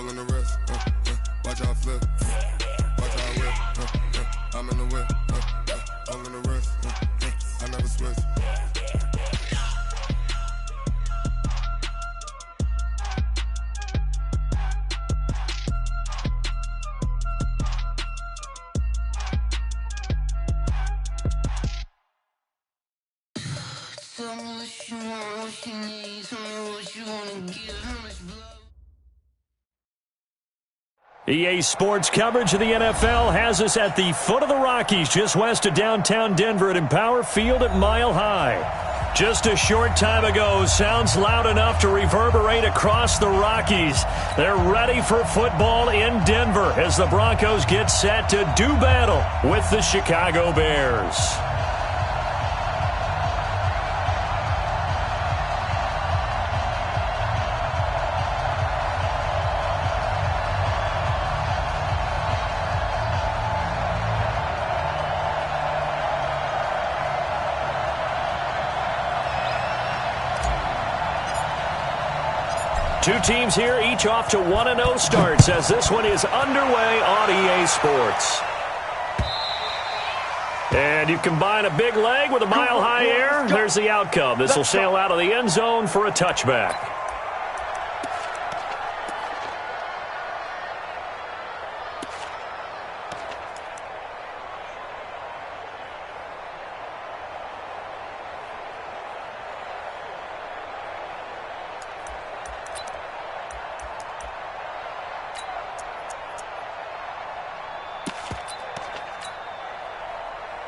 all in the wrist. Watch how I flip. Watch how I whip. I'm in the whip. All in the wrist. I never switch. Tell me what you want, what you need. Tell me what you wanna give. How much blood? EA Sports coverage of the NFL has us at the foot of the Rockies, just west of downtown Denver at Empower Field at Mile High. Just a short time ago, sounds loud enough to reverberate across the Rockies. They're ready for football in Denver as the Broncos get set to do battle with the Chicago Bears. Two teams here, each off to 1-0 starts as this one is underway on EA Sports. And you combine a big leg with a mile-high air, there's the outcome. This will sail out of the end zone for a touchback.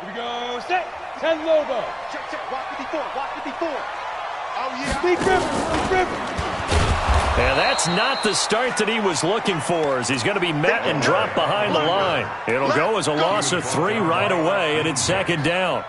Here we go, set, 10 Lobo. Check, walk 54, walk 54. Oh, yeah. Speak River. And that's not the start that he was looking for, as he's going to be met and dropped behind the line. It'll go as a loss of 3 right away, and it's second down.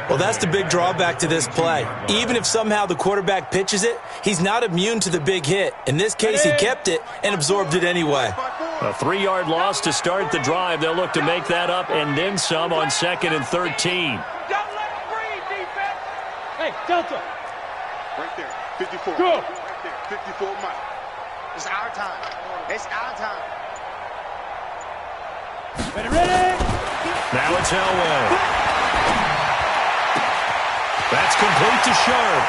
Well, that's the big drawback to this play. Even if somehow the quarterback pitches it, he's not immune to the big hit. In this case, he kept it and absorbed it anyway. A 3-yard loss to start the drive. They'll look to make that up and then some on 2nd and 13. Don't let him breathe, defense. Hey, Delta. Right there, 54. Go. Right there, 54 Mike. It's our time. It's our time. Ready. Now it's Elway. That's complete to Sharp.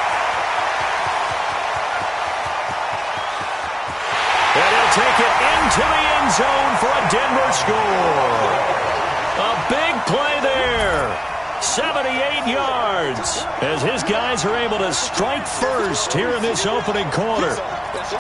And he'll take it into the end zone for a Denver score. A big play there. 78 yards as his guys are able to strike first here in this opening quarter.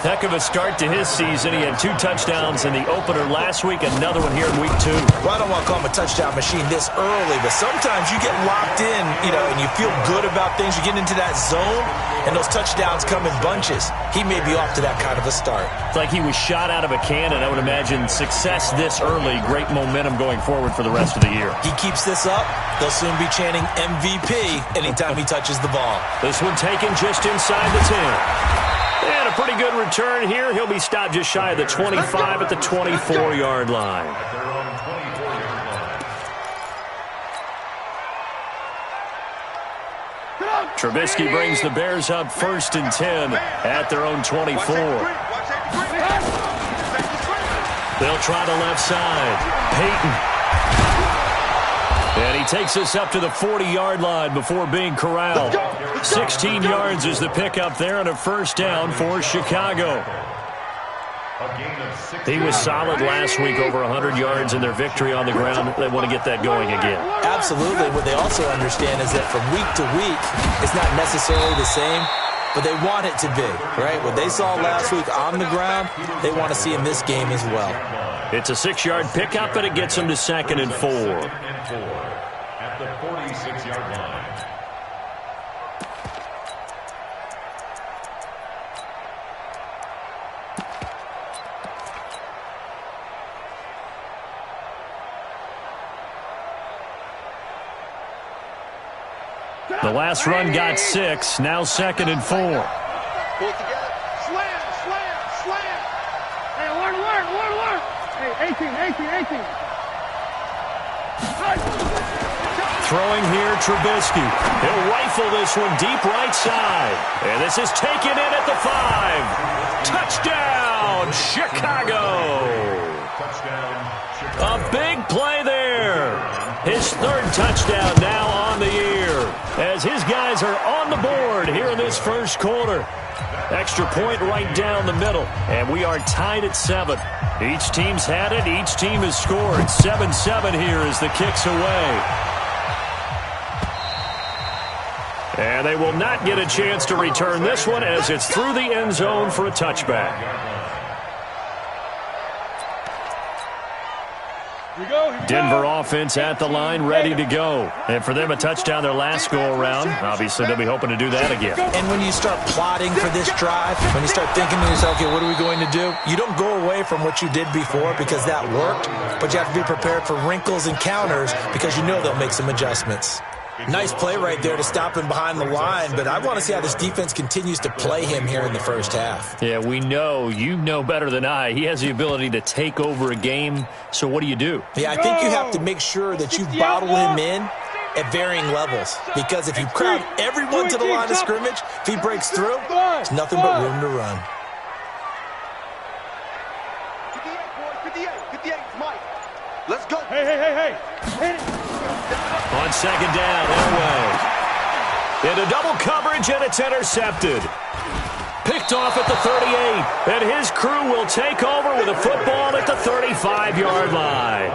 Heck of a start to his season. He had 2 touchdowns in the opener last week, another one here in week 2. Well, I don't want to call him a touchdown machine this early, but sometimes you get locked in, and you feel good about things. You get into that zone, and those touchdowns come in bunches. He may be off to that kind of a start. It's like he was shot out of a cannon. I would imagine success this early, great momentum going forward for the rest of the year. He keeps this up, they'll soon be chanting MVP anytime he touches the ball. This one taken just inside the 10. And a pretty good return here. He'll be stopped just shy of the 25 at the 24-yard line. Trubisky brings the Bears up 1st and 10 at their own 24. They'll try the left side. Peyton. And he takes us up to the 40-yard line before being corralled. 16 yards is the pickup there and a first down for Chicago. He was solid last week, over 100 yards in their victory on the ground. They want to get that going again. Absolutely. What they also understand is that from week to week, it's not necessarily the same, but they want it to be, right? What they saw last week on the ground, they want to see in this game as well. It's a 6-yard pickup, and it gets them to 2nd and 4. At the 46-yard line. The last run got 6, now 2nd and 4. Pull together. Slam. Hey, alert. Hey, 18. Throwing here, Trubisky. He'll rifle this one deep right side. And this is taken in at the 5. Touchdown, Chicago. A big play there. His third touchdown now on the year, as his guys are on the board here in this first quarter. Extra point right down the middle, and we are tied at 7. Each team's had it. Each team has scored. 7-7 here as the kick's away. And they will not get a chance to return this one as it's through the end zone for a touchback. Denver offense at the line, ready to go. And for them, a touchdown their last go-around. Obviously, they'll be hoping to do that again. And when you start plotting for this drive, when you start thinking to yourself, okay, what are we going to do? You don't go away from what you did before because that worked, but you have to be prepared for wrinkles and counters because you know they'll make some adjustments. Nice play right there to stop him behind the line, but I want to see how this defense continues to play him here in the first half. Yeah, we know. You know better than I. He has the ability to take over a game, so what do you do? Yeah, I think you have to make sure that you bottle him in at varying levels, because if you crowd everyone to the line of scrimmage, if he breaks through, there's nothing but room to run. 58, Mike. Let's go. Hey. On second down, Elway. Into double coverage, and it's intercepted. Picked off at the 38, and his crew will take over with a football at the 35-yard line.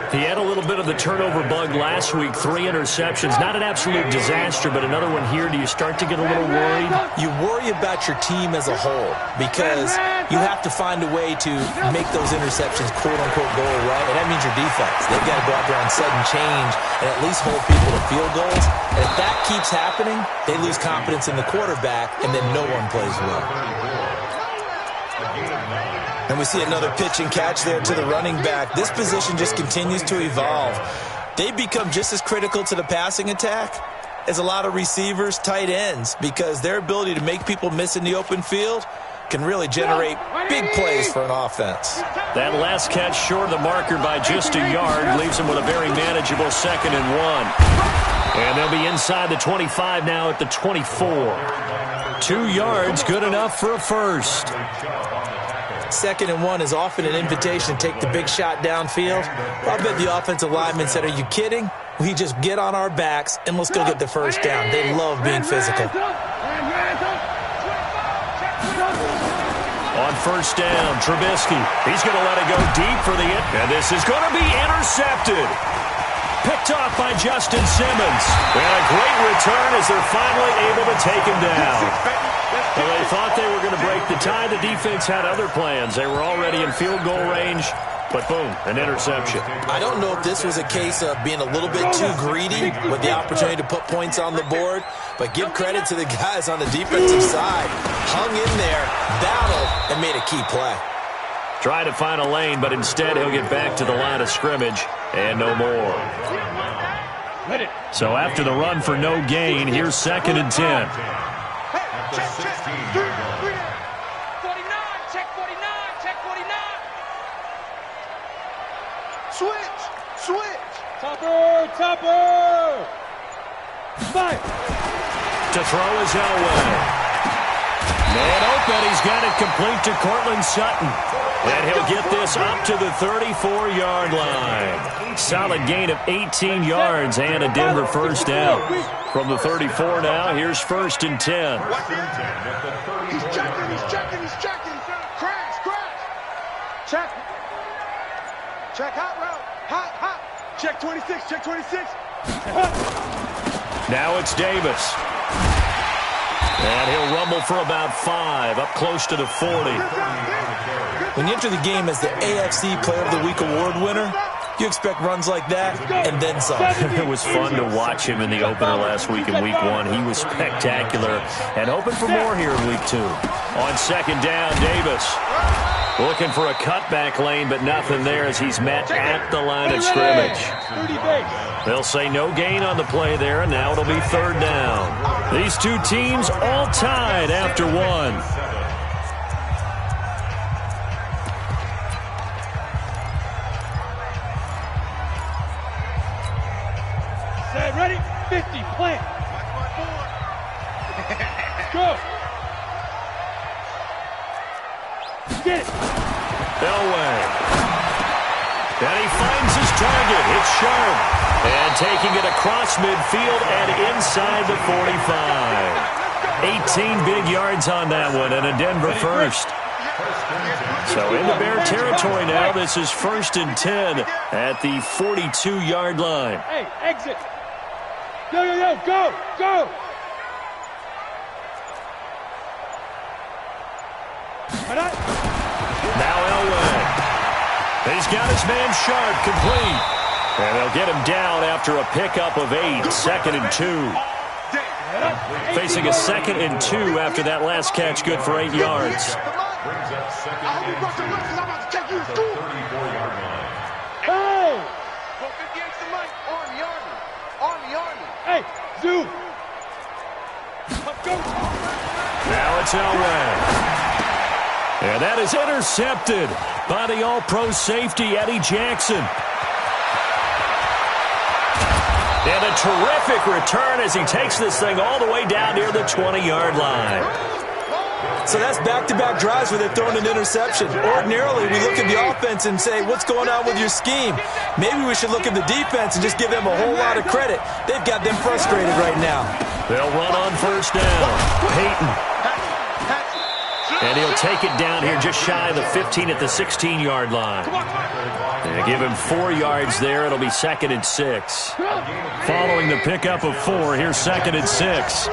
He had a little bit of the turnover bug last week, 3 interceptions. Not an absolute disaster, but another one here. Do you start to get a little worried? You worry about your team as a whole because you have to find a way to make those interceptions quote-unquote go away, and that means your defense. They've got to go out there on sudden change and at least hold people to field goals. And if that keeps happening, they lose confidence in the quarterback, and then no one plays well. And we see another pitch and catch there to the running back. This position just continues to evolve. They become just as critical to the passing attack as a lot of receivers, tight ends, because their ability to make people miss in the open field can really generate big plays for an offense. That last catch short of the marker by just a yard leaves him with a very manageable 2nd and 1. And they'll be inside the 25 now at the 24. 2 yards, good enough for a first. 2nd and 1 is often an invitation to take the big shot downfield. I bet the offensive lineman said, are you kidding? We just get on our backs and let's go get the first down. They love being physical. On first down, Trubisky. He's going to let it go deep for the end. And this is going to be intercepted. Picked off by Justin Simmons. And a great return as they're finally able to take him down. Well, they thought they were going to break the tie. The defense had other plans. They were already in field goal range, but boom, an interception. I don't know if this was a case of being a little bit too greedy with the opportunity to put points on the board, but give credit to the guys on the defensive side. Hung in there, battled, and made a key play. Tried to find a lane, but instead he'll get back to the line of scrimmage and no more. So after the run for no gain, here's 2nd and 10. Check 49, check 49. Switch. Topper. Fight. To throw is Elway. Man open, he's got it complete to Cortland Sutton. And he'll get this up to the 34-yard line. Solid gain of 18 yards and a Denver first down. From the 34 now, here's 1st and 10. He's checking. Crash. Check hot route. Hot. Check 26. Now it's Davis. And he'll rumble for about 5, up close to the 40. When you enter the game as the AFC Player of the Week award winner, you expect runs like that and then some. It was fun to watch him in the opener last week in Week 1. He was spectacular and hoping for more here in Week 2. On 2nd down, Davis looking for a cutback lane, but nothing there as he's met at the line of scrimmage. They'll say no gain on the play there, and now it'll be 3rd down. These two teams all tied after 1. ready? 50, plant. Go. Get it. Elway. And he finds his target. It's Sharp. And taking it across midfield and inside the 45. 18 big yards on that one and a Denver first. So into Bear territory now. This is 1st and 10 at the 42-yard line. Hey, exit. Yo, yo, yo, go, go. Now Elway. He's got his man Sharp complete. And they'll get him down after a pickup of 8, 2nd and 2. Facing a 2nd and 2 after that last catch, good for 8 yards. Brings up 2nd and 2 at the 34-yard line. Hey! Well, 58's the mic. Army, Army. Army, Army. Hey, Zoo. Let's go. Now it's Elway. And that is intercepted by the all-pro safety, Eddie Jackson. And a terrific return as he takes this thing all the way down near the 20-yard line. So that's back-to-back drives where they've thrown an interception. Ordinarily, we look at the offense and say, what's going on with your scheme? Maybe we should look at the defense and just give them a whole lot of credit. They've got them frustrated right now. They'll run on 1st down. Peyton. And he'll take it down here just shy of the 15 at the 16-yard line. And give him 4 yards there. It'll be 2nd and 6. Following the pickup of 4, here's 2nd and 6.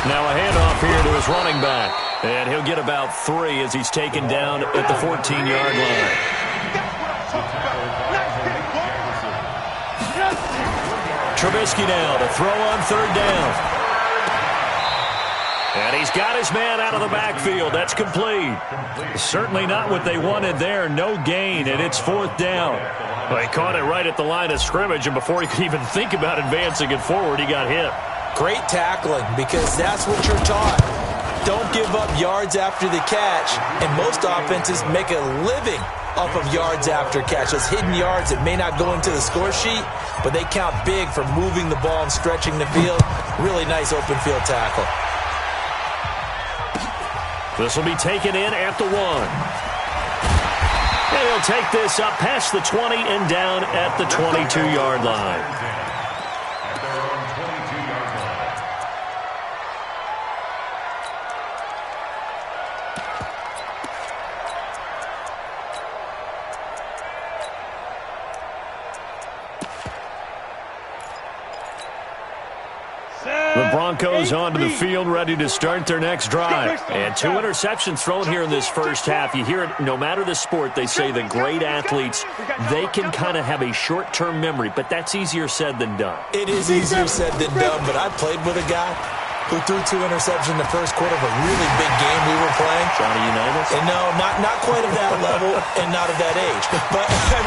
Now a handoff here to his running back. And he'll get about 3 as he's taken down at the 14-yard line. Trubisky now to throw on 3rd down. And he's got his man out of the backfield. That's complete. Certainly not what they wanted there. No gain, and it's 4th down. Well, he caught it right at the line of scrimmage, and before he could even think about advancing it forward, he got hit. Great tackling, because that's what you're taught. Don't give up yards after the catch, and most offenses make a living off of yards after catch. Those hidden yards that may not go into the score sheet, but they count big for moving the ball and stretching the field. Really nice open field tackle. This will be taken in at the 1. And he'll take this up past the 20 and down at the 22-yard line. At their own 22-yard line. The Broncos onto the field, ready to start their next drive. And 2 interceptions thrown here in this first half. You hear it, no matter the sport, they say the great athletes, they can kind of have a short-term memory, but that's easier said than done. It is easier said than done, but I played with a guy who threw 2 interceptions in the first quarter of a really big game we were playing. Johnny Unitas? And no, not quite of that level and not of that age. But I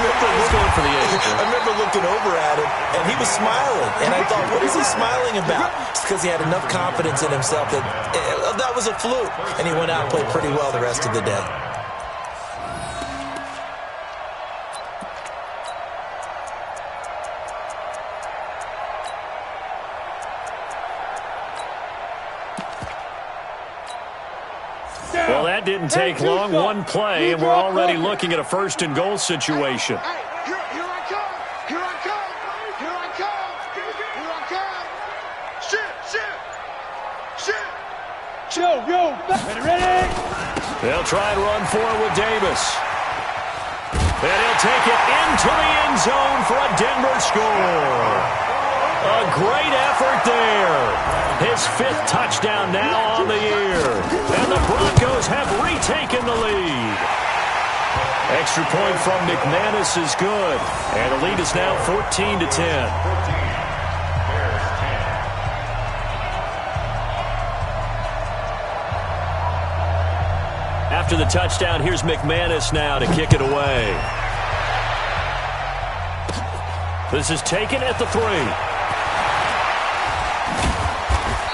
remember looking over at him, and he was smiling. And I thought, what is he smiling about? It's because he had enough confidence in himself that that was a fluke. And he went out and played pretty well the rest of the day. Well, that didn't take long. 1 play, and we're already looking at a 1st and goal situation. Hey, here I come. Here I come. Here I come. Here I come. Shit. Yo. Ready? They'll try and run forward with Davis. And he'll take it into the end zone for a Denver score. A great effort there. His 5th touchdown now on the year. And the Broncos have retaken the lead. Extra point from McManus is good. And the lead is now 14-10. After the touchdown, here's McManus now to kick it away. This is taken at the 3.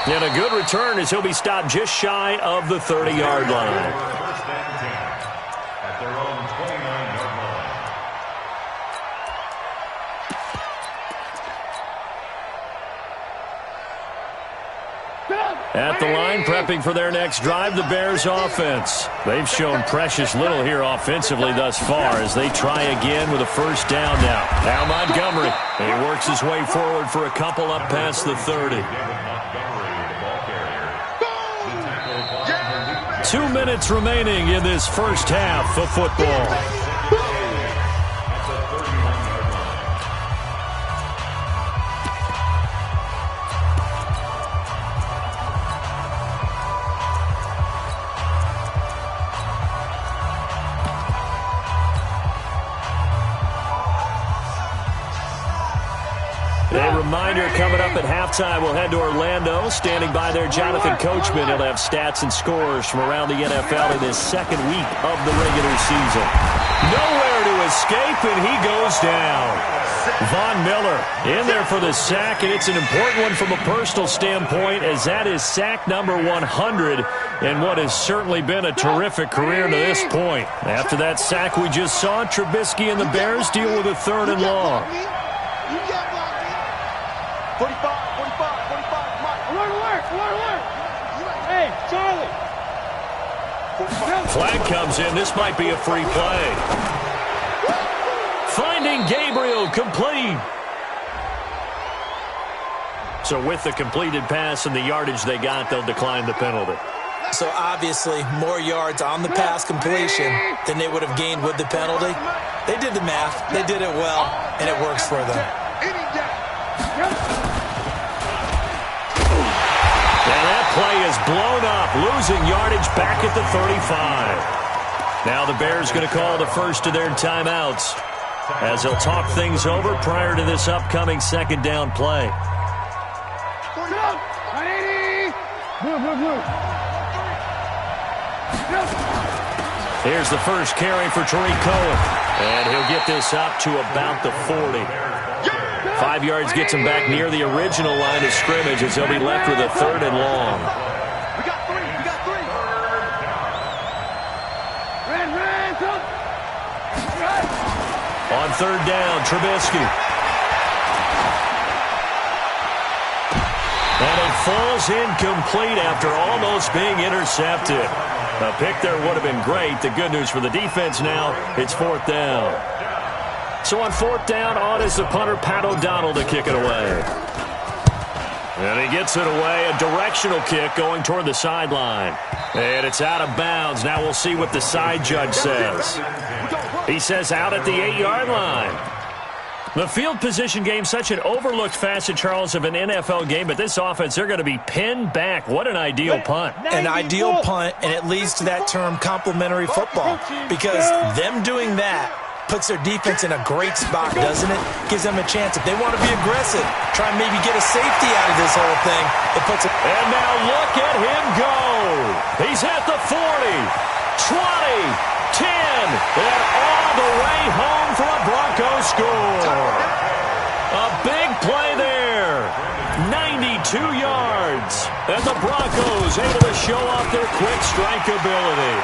And a good return as he'll be stopped just shy of the 30-yard line. First and 10 at their own 29-yard line. At the line, prepping for their next drive, the Bears offense. They've shown precious little here offensively thus far as they try again with a first down now. Now Montgomery. He works his way forward for a couple up past the 30. 2 minutes remaining in this first half of football. A reminder coming up at halftime, we'll head to Orlando. Standing by there, Jonathan Coachman. He'll have stats and scores from around the NFL in this second week of the regular season. Nowhere to escape, and he goes down. Von Miller in there for the sack, and it's an important one from a personal standpoint as that is sack number 100 in what has certainly been a terrific career to this point. After that sack we just saw, Trubisky and the Bears deal with a 3rd and long. 45, 45, Mike. Alert. Hey, Charlie. Flag comes in. This might be a free play. Finding Gabriel, complete. So with the completed pass and the yardage they got, they'll decline the penalty. So obviously more yards on the pass completion than they would have gained with the penalty. They did the math. They did it well, and it works for them. And that play is blown up, losing yardage back at the 35. Now the Bears going to call the first of their timeouts as they'll talk things over prior to this upcoming second down play. Here's the first carry for Tariq Cohen, and he'll get this up to about the 40. 5 yards gets him back near the original line of scrimmage as he'll be left with a 3rd and long. We got three. On 3rd down, Trubisky. And it falls incomplete after almost being intercepted. A pick there would have been great. The good news for the defense now, it's 4th down. So on 4th down, on is the punter, Pat O'Donnell, to kick it away. And he gets it away, a directional kick going toward the sideline. And it's out of bounds. Now we'll see what the side judge says. He says out at the 8-yard line. The field position game, such an overlooked facet, Charles, of an NFL game, but this offense, they're going to be pinned back. What an ideal punt. An ideal punt, and it leads to that term complementary football, because them doing that puts their defense in a great spot, doesn't it? Gives them a chance. If they want to be aggressive, try and maybe get a safety out of this whole thing. It puts it. And now look at him go. He's at the 40, 20, 10, and all the way home for a Broncos score. A big play there. 92 yards. And the Broncos able to show off their quick strike ability.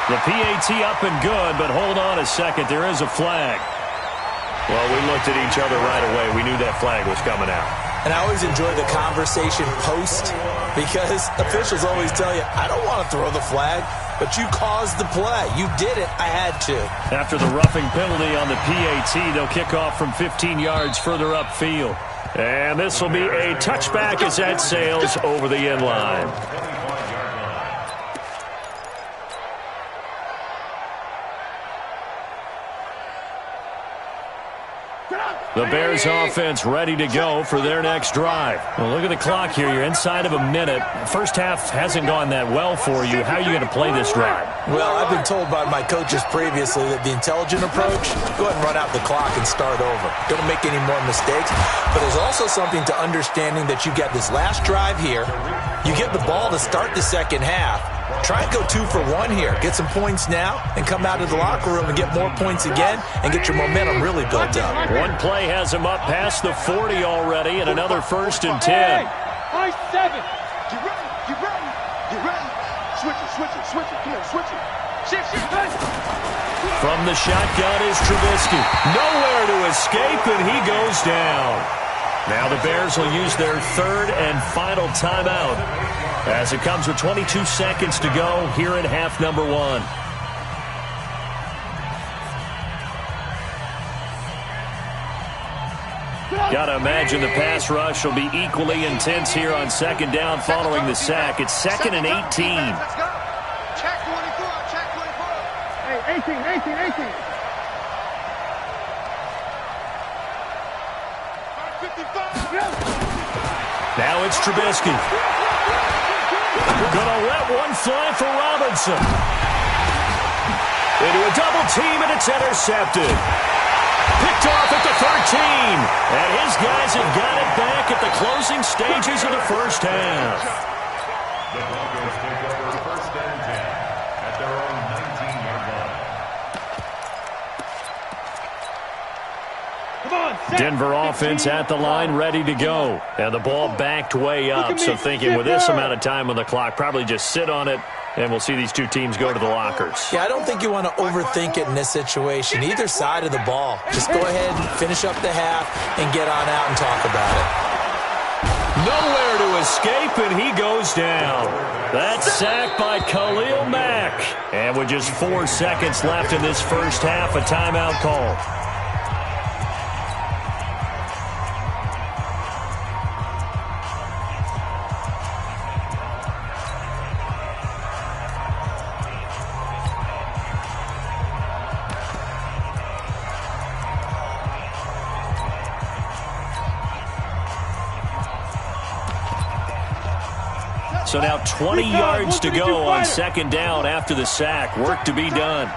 The PAT up and good, but hold on a second. There is a flag. Well, we looked at each other right away. We knew that flag was coming out. And I always enjoy the conversation post, because officials always tell you, I don't want to throw the flag, but you caused the play. You did it. I had to. After the roughing penalty on the PAT, they'll kick off from 15 yards further upfield. And this will be a touchback as that sails over the end line. The Bears offense ready to go for their next drive. Well, look at the clock here. You're inside of a minute. First half hasn't gone that well for you. How are you going to play this drive? Well, I've been told by my coaches previously that the intelligent approach, go ahead and run out the clock and start over. Don't make any more mistakes. But there's also something to understanding that you get this last drive here. You get the ball to start the second half. Try and go 2 for 1 here. Get some points now and come out of the locker room and get more points again and get your momentum really built up. One play has him up past the 40 already, and another 1st and 10. High 7. Get ready. Switch it. Come on, switch it. Shift. From the shotgun is Trubisky. Nowhere to escape, and he goes down. Now the Bears will use their 3rd and final timeout. as it comes with 22 seconds to go here in half number 1. Got to imagine the pass rush will be equally intense here on second down following the sack. It's 2nd and 18. Let's go. Check 24. Check 24. Hey, 18. 55. Now it's Trubisky. Gonna let one fly for Robinson. Into a double team, and it's intercepted. Picked off at the 13. And his guys have got it back at the closing stages of the first half. The Broncos take over 1st and 10 at their own 19-yard line. Come on, set. Denver offense at the line, ready to go. And the ball backed way up, so thinking with this amount of time on the clock, probably just sit on it, and we'll see these two teams go to the lockers. Yeah, I don't think you want to overthink it in this situation. Either side of the ball. Just go ahead and finish up the half and get on out and talk about it. Nowhere to escape, and he goes down. That's sacked by Khalil Mack. And with just 4 seconds left in this first half, a timeout called. So now 20 yards to go on second down after the sack. Work to be done.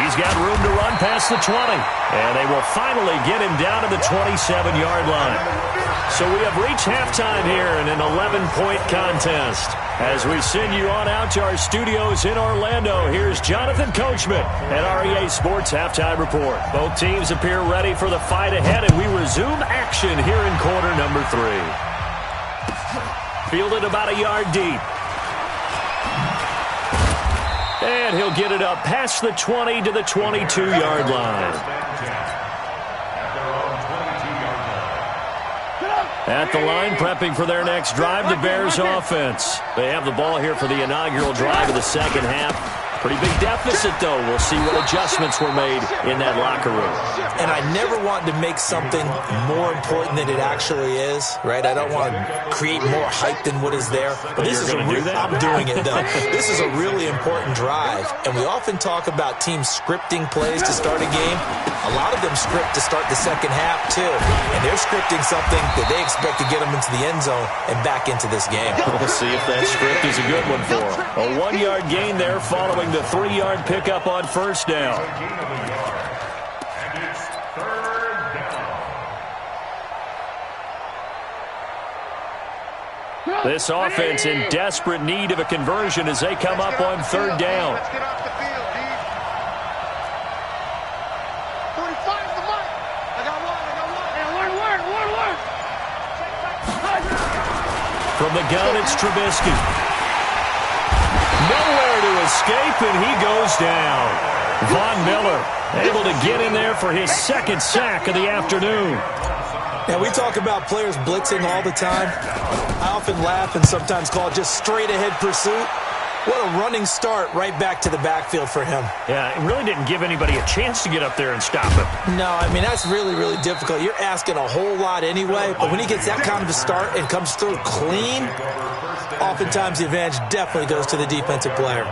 He's got room to run past the 20. And they will finally get him down to the 27-yard line. So we have reached halftime here in an 11-point contest. As we send you on out to our studios in Orlando, here's Jonathan Coachman at REA Sports Halftime Report. Both teams appear ready for the fight ahead, and we resume action here in quarter number 3. Fielded about a yard deep. And he'll get it up past the 20 to the 22-yard line. At the line, prepping for their next drive, the Bears offense. They have the ball here for the inaugural drive of the second half. Pretty big deficit, though. We'll see what adjustments were made in that locker room. And I never want to make something more important than it actually is, right? I don't want to create more hype than what is there. But this is I'm doing it, though. This is a really important drive. And we often talk about teams scripting plays to start a game. A lot of them script to start the second half, too. And they're scripting something that they expect to get them into the end zone and back into this game. We'll see if that script is a good one for them. A 1-yard gain there following the 3-yard pickup on first down. And it's 3rd down. This offense in desperate need of a conversion as they come up on 3rd down. Let's get off the field, D. 45 is the mark. I got one. From the gun, it's Trubisky. Nowhere to escape, and he goes down. Von Miller able to get in there for his 2nd sack of the afternoon. Yeah, we talk about players blitzing all the time. I often laugh and sometimes call it just straight-ahead pursuit. What a running start right back to the backfield for him. Yeah, it really didn't give anybody a chance to get up there and stop him. No, I mean, that's really, really difficult. You're asking a whole lot anyway, but when he gets that kind of a start and comes through clean, oftentimes the advantage definitely goes to the defensive player.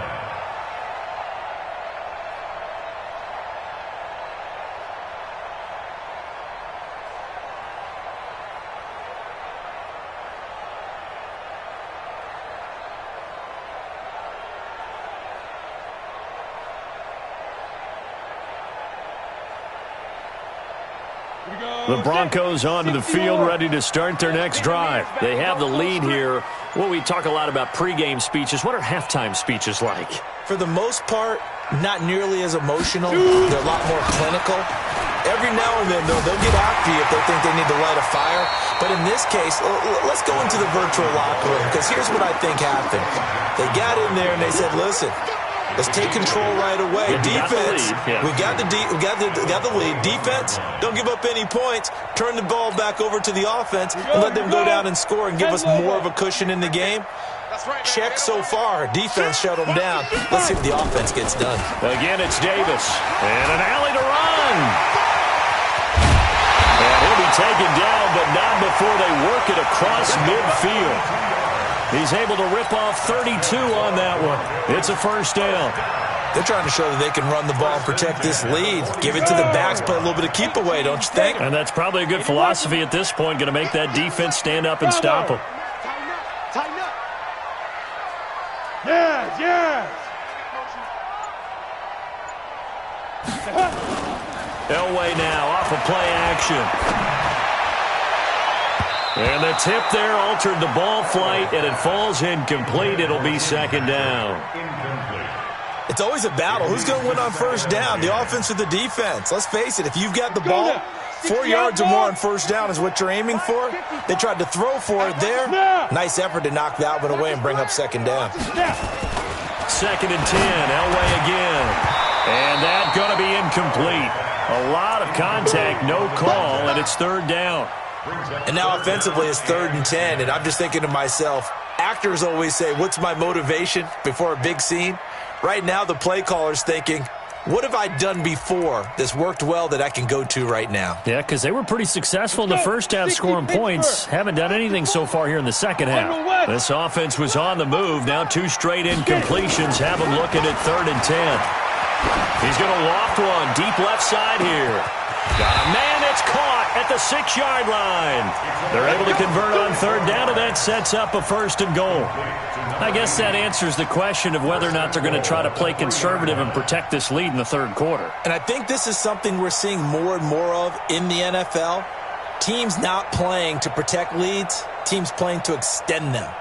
The Broncos onto the field, ready to start their next drive. They have the lead here. Well, we talk a lot about pregame speeches. What are halftime speeches like? For the most part, not nearly as emotional. They're a lot more clinical. Every now and then, they'll get after you if they think they need to light a fire. But in this case, let's go into the virtual locker room, because here's what I think happened. They got in there and they said, listen, Let's take control right away. Defense, we got the lead. Defense, don't give up any points. Turn the ball back over to the offense and let them go down and score and give us more of a cushion in the game. Check so far. Defense shut them down. Let's see what the offense gets done. Again, it's Davis. And an alley to run. And he'll be taken down, but not before they work it across midfield. He's able to rip off 32 on that one. It's a first down. They're trying to show that they can run the ball and protect this lead. Give it to the backs, play a little bit of keep away, don't you think? And that's probably a good philosophy at this point. Going to make that defense stand up and stop them. Tighten up. Yes. Elway now off of play action. And the tip there altered the ball flight, and it falls incomplete. It'll be second down. It's always a battle. Who's going to win on first down, the offense or the defense? Let's face it, if you've got the ball, 4 yards or more on first down is what you're aiming for. They tried to throw for it there. Nice effort to knock that one away and bring up second down. Second and 10, Elway again. And that's going to be incomplete. A lot of contact, no call, and it's third down. And now offensively it's 3rd and 10, and I'm just thinking to myself, actors always say, what's my motivation before a big scene? Right now the play caller's thinking, what have I done before that's worked well that I can go to right now? Yeah, because they were pretty successful in the first half scoring points. Haven't done anything so far here in the second half. This offense was on the move. Now 2 straight incompletions have them looking at 3rd and 10. He's going to loft one deep left side here. Got a man that's caught at the 6-yard line. They're able to convert on 3rd down, and that sets up a 1st and goal. I guess that answers the question of whether or not they're going to try to play conservative and protect this lead in the 3rd quarter. And I think this is something we're seeing more and more of in the NFL. Teams not playing to protect leads, teams playing to extend them.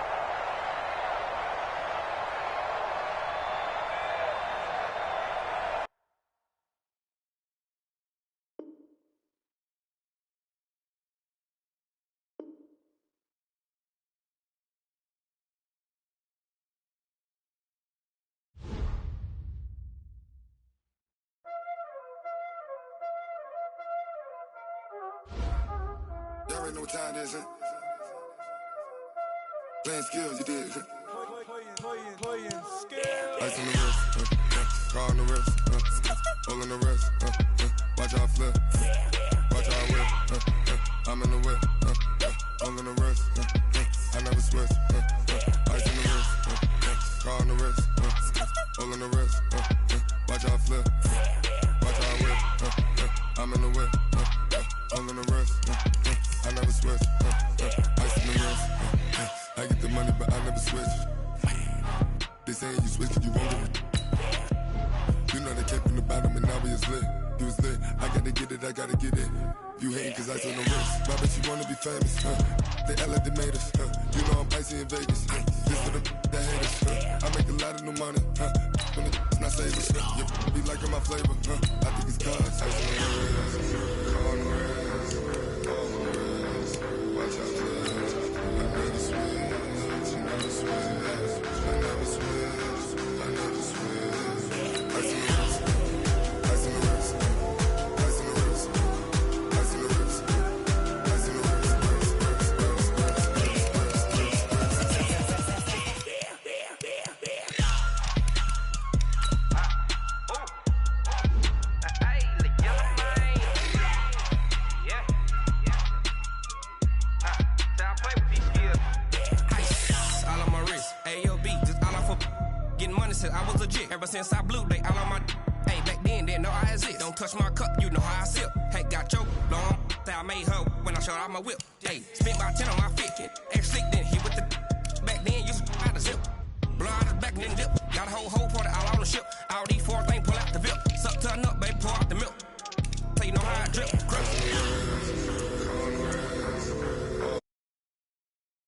Y'all already know what time it is, huh? Playing skills, you did. Playing skills. Ice on the wrist, car on the wrist, hole in the wrist, watch how I flip, watch how I whip, I'm in the whip, hole in the wrist, I never switch, ice on the wrist, car on the wrist, hole in the wrist, watch how I flip, watch how I whip, I'm in the whip, hole in the wrist, I never switch, ice in the wrist, I get the money but I never switch. They saying you switch, you won't get it. You know they came from the bottom and now we is lit. You was lit, I gotta get it, I gotta get it. You hating cause ice on the wrist. Why bet you wanna be famous, They act like they made us, You know I'm icy in Vegas, This for the that hate us, I make a lot of new money, When it's not savings, You be liking my flavor, I think it's cause ice on the wrist, on the wrist, on the wrist. Watch out for this, I never switch, you never switch. I never switch, I never switch. Ice in the wrist, ice in the wrist, ice in the wrist, ice in the wrist, ice in the wrist, all on my wrist, AOB, just all off of getting money since I was legit. Ever since I blew, they all on my hey, back then, didn't know I exist. Don't touch my cup, you know how I sip. Hey, got choked, long that I made her when I showed out my whip. Hey, spent about 10 on my fit, ex slick, then hit with the back then, used to out the zip. Blow out his back and then dip. Got a whole